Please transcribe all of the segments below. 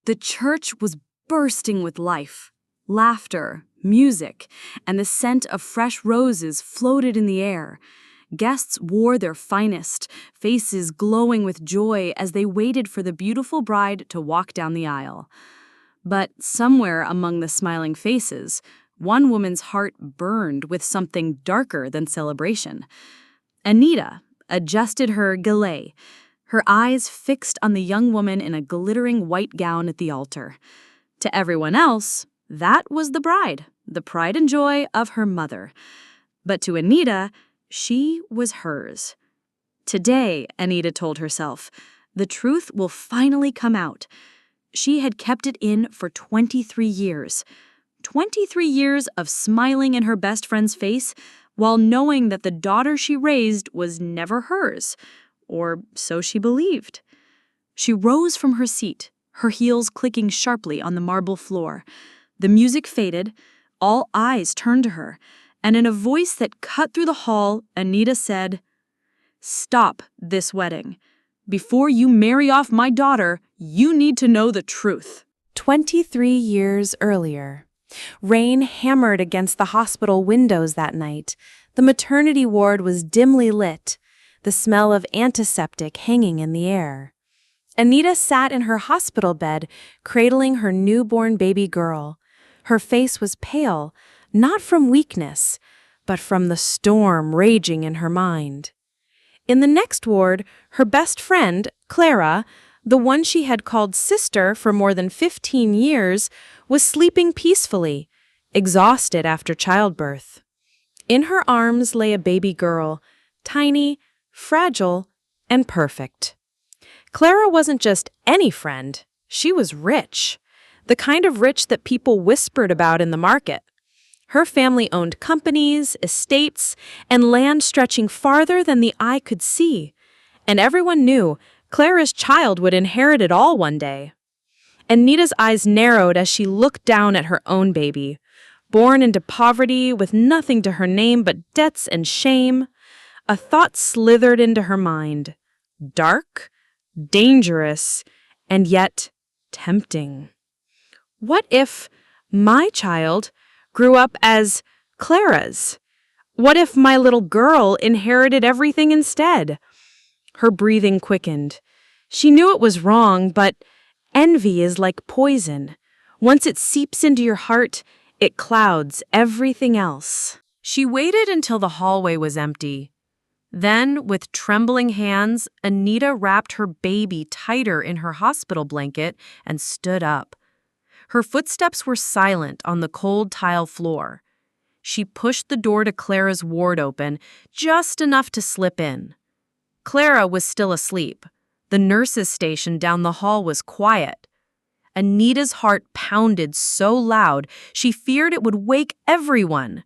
The church was bursting with life. Laughter, music, and the scent of fresh roses floated in the air. Guests wore their finest, faces glowing with joy as they waited for the beautiful bride to walk down the aisle. But somewhere among the smiling faces, one woman's heart burned with something darker than celebration. Anita adjusted her gilet, her eyes fixed on the young woman in a glittering white gown at the altar. To everyone else, that was the bride, the pride and joy of her mother. But to Anita, she was hers. Today, Anita told herself, the truth will finally come out. She had kept it in for 23 years. 23 years of smiling in her best friend's face while knowing that the daughter she raised was never hers, or so she believed. She rose from her seat, her heels clicking sharply on the marble floor. The music faded, all eyes turned to her, and in a voice that cut through the hall, Anita said, "Stop this wedding. Before you marry off my daughter, you need to know the truth." 23 years earlier, rain hammered against the hospital windows that night. The maternity ward was dimly lit, the smell of antiseptic hanging in the air. Anita sat in her hospital bed, cradling her newborn baby girl. Her face was pale, not from weakness, but from the storm raging in her mind. In the next ward, her best friend, Clara, the one she had called sister for more than 15 years, was sleeping peacefully, exhausted after childbirth. In her arms lay a baby girl, tiny, fragile, and perfect. Clara wasn't just any friend, she was rich, the kind of rich that people whispered about in the market. Her family owned companies, estates, and land stretching farther than the eye could see, and everyone knew Clara's child would inherit it all one day. Anita's eyes narrowed as she looked down at her own baby, born into poverty with nothing to her name but debts and shame. A thought slithered into her mind, dark, dangerous, and yet tempting. What if my child grew up as Clara's? What if my little girl inherited everything instead? Her breathing quickened. She knew it was wrong, but envy is like poison. Once it seeps into your heart, it clouds everything else. She waited until the hallway was empty. Then, with trembling hands, Anita wrapped her baby tighter in her hospital blanket and stood up. Her footsteps were silent on the cold tile floor. She pushed the door to Clara's ward open, just enough to slip in. Clara was still asleep. The nurse's station down the hall was quiet. Anita's heart pounded so loud she feared it would wake everyone.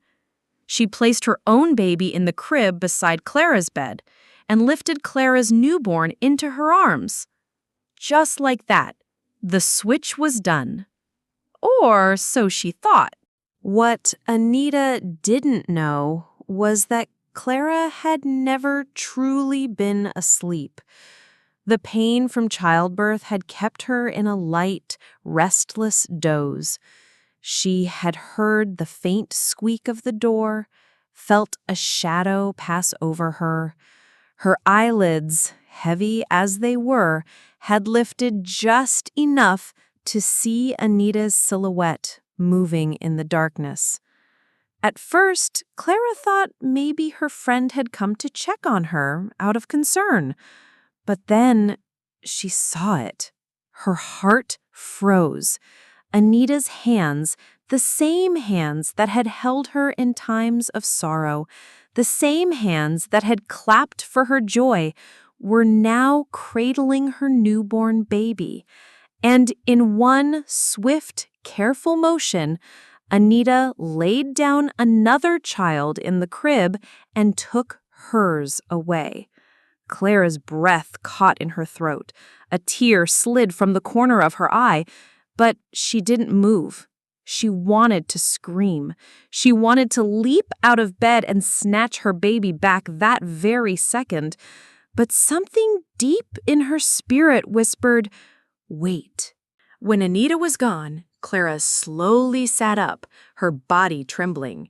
She placed her own baby in the crib beside Clara's bed and lifted Clara's newborn into her arms. Just like that, the switch was done. Or so she thought. What Anita didn't know was that Clara had never truly been asleep. The pain from childbirth had kept her in a light, restless doze. She had heard the faint squeak of the door, felt a shadow pass over her. Her eyelids, heavy as they were, had lifted just enough to see Anita's silhouette moving in the darkness. At first, Clara thought maybe her friend had come to check on her out of concern. But then she saw it. Her heart froze. Anita's hands, the same hands that had held her in times of sorrow, the same hands that had clapped for her joy, were now cradling her newborn baby. And in one swift, careful motion, Anita laid down another child in the crib and took hers away. Clara's breath caught in her throat. A tear slid from the corner of her eye, but she didn't move. She wanted to scream. She wanted to leap out of bed and snatch her baby back that very second. But something deep in her spirit whispered, "Wait." When Anita was gone, Clara slowly sat up, her body trembling.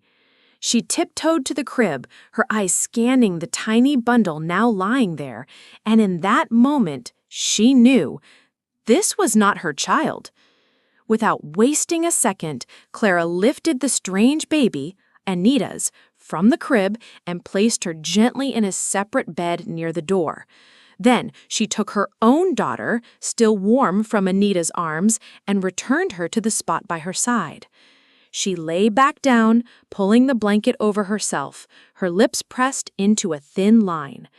She tiptoed to the crib, her eyes scanning the tiny bundle now lying there, and in that moment, she knew this was not her child. Without wasting a second, Clara lifted the strange baby, Anita's, from the crib and placed her gently in a separate bed near the door. Then she took her own daughter, still warm from Anita's arms, and returned her to the spot by her side. She lay back down, pulling the blanket over herself, her lips pressed into a thin line.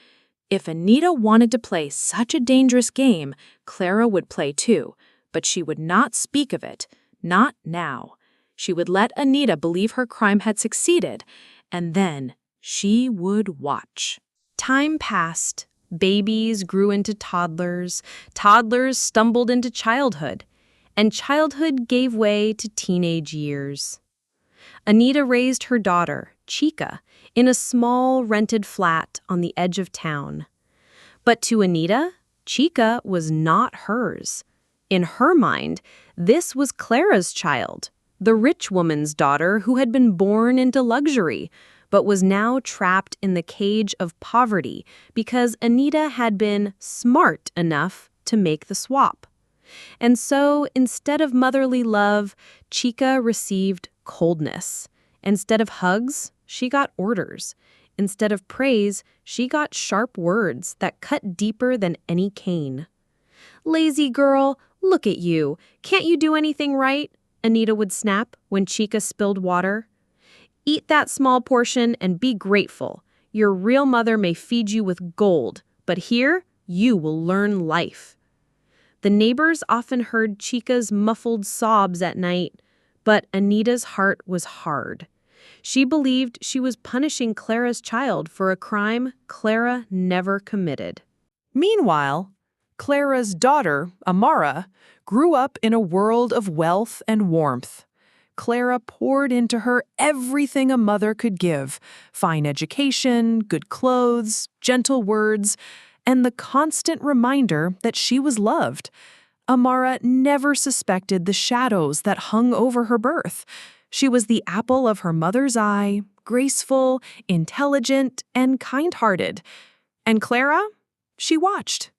If Anita wanted to play such a dangerous game, Clara would play too, but she would not speak of it, not now. She would let Anita believe her crime had succeeded, and then she would watch. Time passed. Babies grew into toddlers, toddlers stumbled into childhood, and childhood gave way to teenage years. Anita raised her daughter, Chica, in a small rented flat on the edge of town. But to Anita, Chica was not hers. In her mind, this was Clara's child, the rich woman's daughter who had been born into luxury, but was now trapped in the cage of poverty because Anita had been smart enough to make the swap. And so, instead of motherly love, Chica received coldness. Instead of hugs, she got orders. Instead of praise, she got sharp words that cut deeper than any cane. "Lazy girl, look at you. Can't you do anything right?" Anita would snap when Chica spilled water. "Eat that small portion and be grateful. Your real mother may feed you with gold, but here you will learn life." The neighbors often heard Chica's muffled sobs at night, but Anita's heart was hard. She believed she was punishing Clara's child for a crime Clara never committed. Meanwhile, Clara's daughter, Amara, grew up in a world of wealth and warmth. Clara poured into her everything a mother could give: fine education, good clothes, gentle words, and the constant reminder that she was loved. Amara never suspected the shadows that hung over her birth. She was the apple of her mother's eye, graceful, intelligent, and kind-hearted. And Clara? She watched.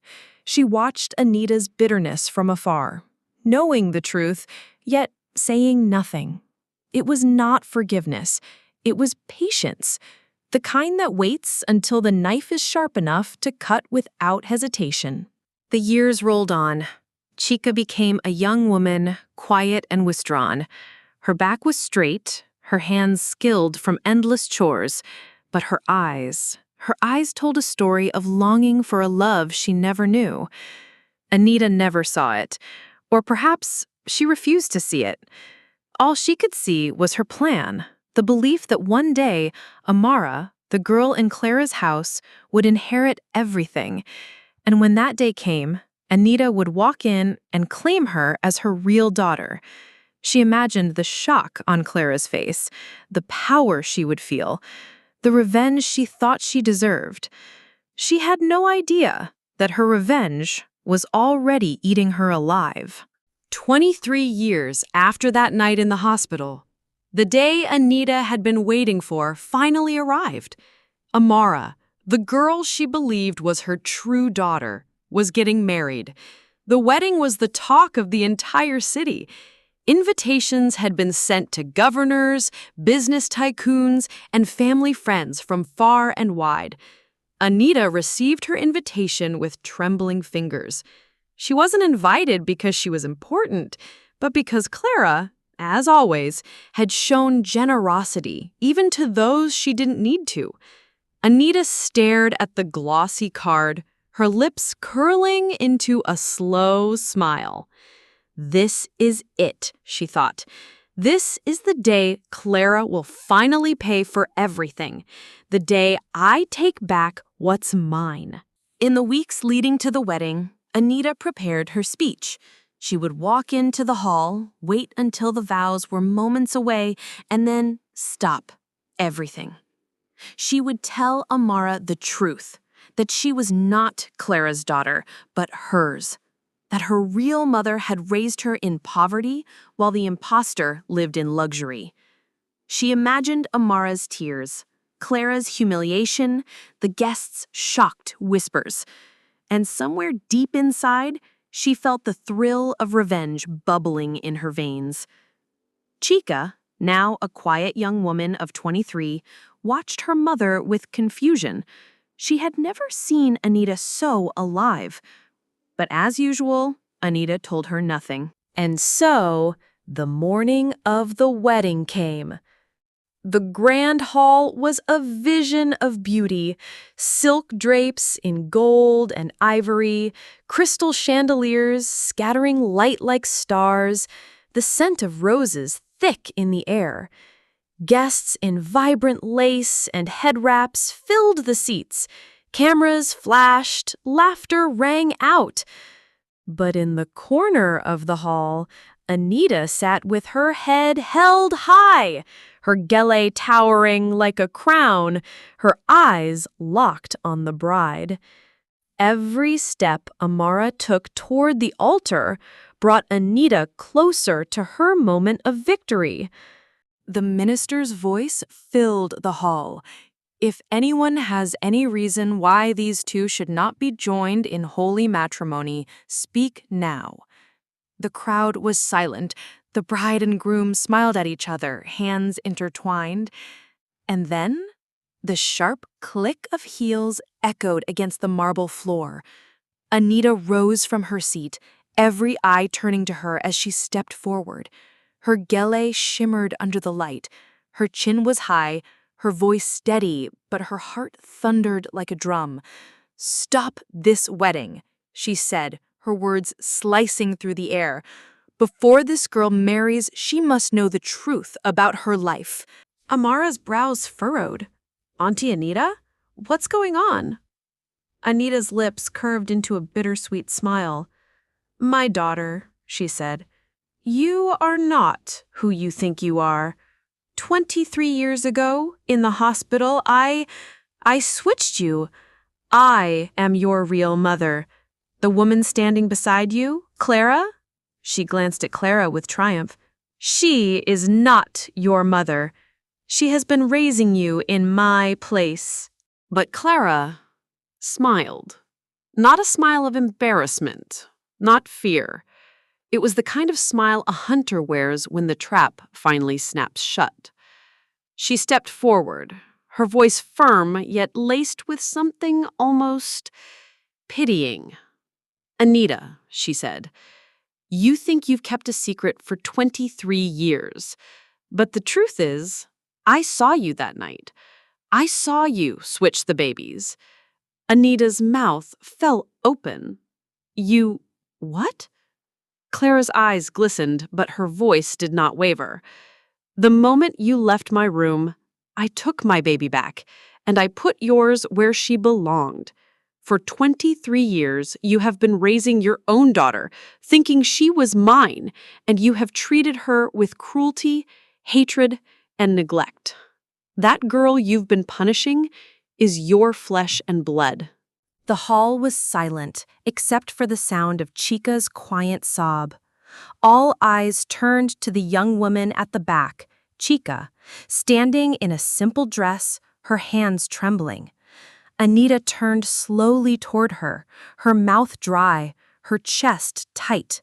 She watched Anita's bitterness from afar, knowing the truth, yet saying nothing. It was not forgiveness. It was patience, the kind that waits until the knife is sharp enough to cut without hesitation. The years rolled on. Chica became a young woman, quiet and withdrawn. Her back was straight, her hands skilled from endless chores, but her eyes told a story of longing for a love she never knew. Anita never saw it, or perhaps she refused to see it. All she could see was her plan, the belief that one day Amara, the girl in Clara's house, would inherit everything. And when that day came, Anita would walk in and claim her as her real daughter. She imagined the shock on Clara's face, the power she would feel, the revenge she thought she deserved. She had no idea that her revenge was already eating her alive. 23 years after that night in the hospital, the day Anita had been waiting for finally arrived. Amara, the girl she believed was her true daughter, was getting married. The wedding was the talk of the entire city. Invitations had been sent to governors, business tycoons, and family friends from far and wide. Anita received her invitation with trembling fingers. She wasn't invited because she was important, but because Clara, as always, had shown generosity, even to those she didn't need to. Anita stared at the glossy card, her lips curling into a slow smile. This is it, she thought. This is the day Clara will finally pay for everything. The day I take back what's mine. In the weeks leading to the wedding, Anita prepared her speech. She would walk into the hall, wait until the vows were moments away, and then stop everything. She would tell Amara the truth, that she was not Clara's daughter, but hers, that her real mother had raised her in poverty while the imposter lived in luxury. She imagined Amara's tears, Clara's humiliation, the guests' shocked whispers. And somewhere deep inside, she felt the thrill of revenge bubbling in her veins. Chica, now a quiet young woman of 23, watched her mother with confusion. She had never seen Anita so alive. But as usual, Anita told her nothing. And so, the morning of the wedding came. The grand hall was a vision of beauty, silk drapes in gold and ivory, crystal chandeliers scattering light like stars, the scent of roses thick in the air. Guests in vibrant lace and head wraps filled the seats. Cameras flashed, laughter rang out. But in the corner of the hall, Anita sat with her head held high, her gele towering like a crown, her eyes locked on the bride. Every step Amara took toward the altar brought Anita closer to her moment of victory. The minister's voice filled the hall. If anyone has any reason why these two should not be joined in holy matrimony, speak now. The crowd was silent. The bride and groom smiled at each other, hands intertwined. And then, the sharp click of heels echoed against the marble floor. Anita rose from her seat, every eye turning to her as she stepped forward. Her gele shimmered under the light. Her chin was high, her voice steady, but her heart thundered like a drum. "Stop this wedding," she said, her words slicing through the air. "Before this girl marries, she must know the truth about her life." Amara's brows furrowed. "Auntie Anita? What's going on?" Anita's lips curved into a bittersweet smile. "My daughter," she said, "you are not who you think you are. 23 years ago, in the hospital, I switched you. I am your real mother. The woman standing beside you, Clara?" She glanced at Clara with triumph. "She is not your mother. She has been raising you in my place." But Clara smiled. Not a smile of embarrassment, not fear. It was the kind of smile a hunter wears when the trap finally snaps shut. She stepped forward, her voice firm yet laced with something almost pitying. "Anita," she said, "you think you've kept a secret for 23 years. But the truth is, I saw you that night. I saw you switch the babies." Anita's mouth fell open. "You what?" Clara's eyes glistened, but her voice did not waver. "The moment you left my room, I took my baby back, and I put yours where she belonged. For 23 years, you have been raising your own daughter, thinking she was mine, and you have treated her with cruelty, hatred, and neglect. That girl you've been punishing is your flesh and blood." The hall was silent, except for the sound of Chica's quiet sob. All eyes turned to the young woman at the back, Chica, standing in a simple dress, her hands trembling. Anita turned slowly toward her, her mouth dry, her chest tight.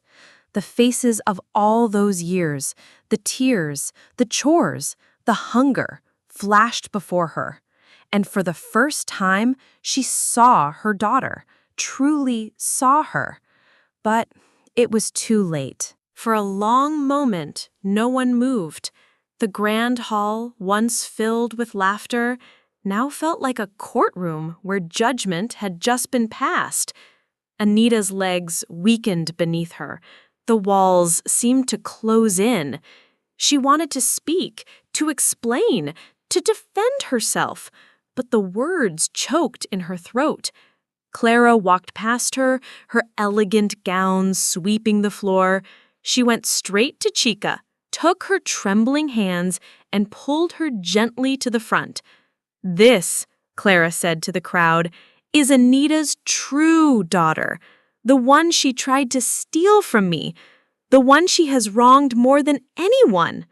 The faces of all those years, the tears, the chores, the hunger, flashed before her. And for the first time, she saw her daughter, truly saw her. But it was too late. For a long moment, no one moved. The grand hall, once filled with laughter, now felt like a courtroom where judgment had just been passed. Anita's legs weakened beneath her. The walls seemed to close in. She wanted to speak, to explain, to defend herself, but the words choked in her throat. Clara walked past her, her elegant gown sweeping the floor. She went straight to Chica, took her trembling hands, and pulled her gently to the front. "This," Clara said to the crowd, "is Anita's true daughter. The one she tried to steal from me. The one she has wronged more than anyone.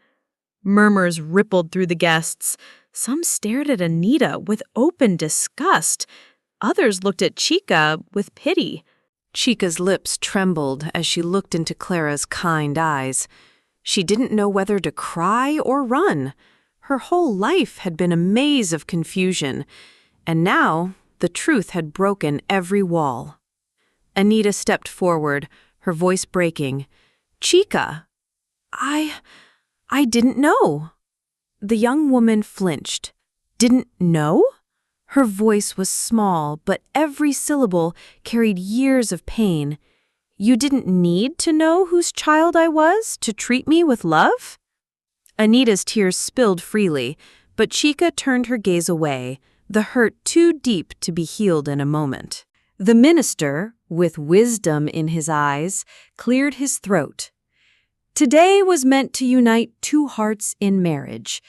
Murmurs rippled through the guests. Some stared at Anita with open disgust. Others looked at Chica with pity. Chica's lips trembled as she looked into Clara's kind eyes. She didn't know whether to cry or run. Her whole life had been a maze of confusion, and now the truth had broken every wall. Anita stepped forward, her voice breaking. "Chica, I didn't know." The young woman flinched. Didn't know? Her voice was small, but every syllable carried years of pain. "You didn't need to know whose child I was to treat me with love?" Anita's tears spilled freely, but Chica turned her gaze away, the hurt too deep to be healed in a moment. The minister, with wisdom in his eyes, cleared his throat. "Today was meant to unite two hearts in marriage,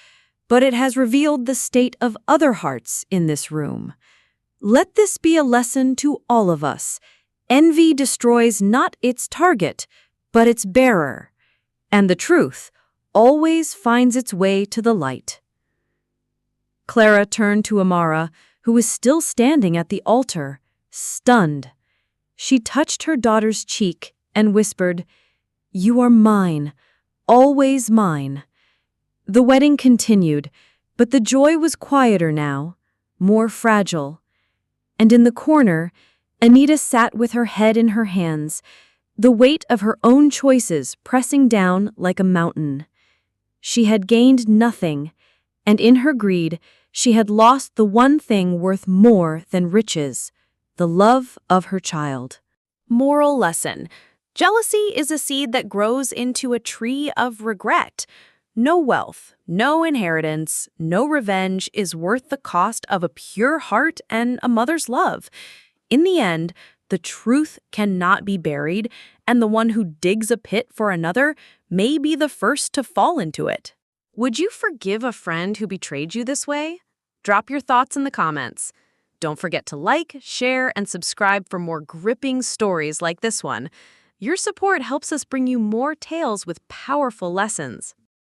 but it has revealed the state of other hearts in this room. Let this be a lesson to all of us. Envy destroys not its target, but its bearer, and the truth always finds its way to the light." Clara turned to Amara, who was still standing at the altar, stunned. She touched her daughter's cheek and whispered, "You are mine, always mine." The wedding continued, but the joy was quieter now, more fragile. And in the corner, Anita sat with her head in her hands, the weight of her own choices pressing down like a mountain. She had gained nothing, and in her greed, she had lost the one thing worth more than riches, the love of her child. Moral lesson: jealousy is a seed that grows into a tree of regret. No wealth, no inheritance, no revenge is worth the cost of a pure heart and a mother's love. In the end, the truth cannot be buried, and the one who digs a pit for another may be the first to fall into it. Would you forgive a friend who betrayed you this way? Drop your thoughts in the comments. Don't forget to like, share, and subscribe for more gripping stories like this one. Your support helps us bring you more tales with powerful lessons.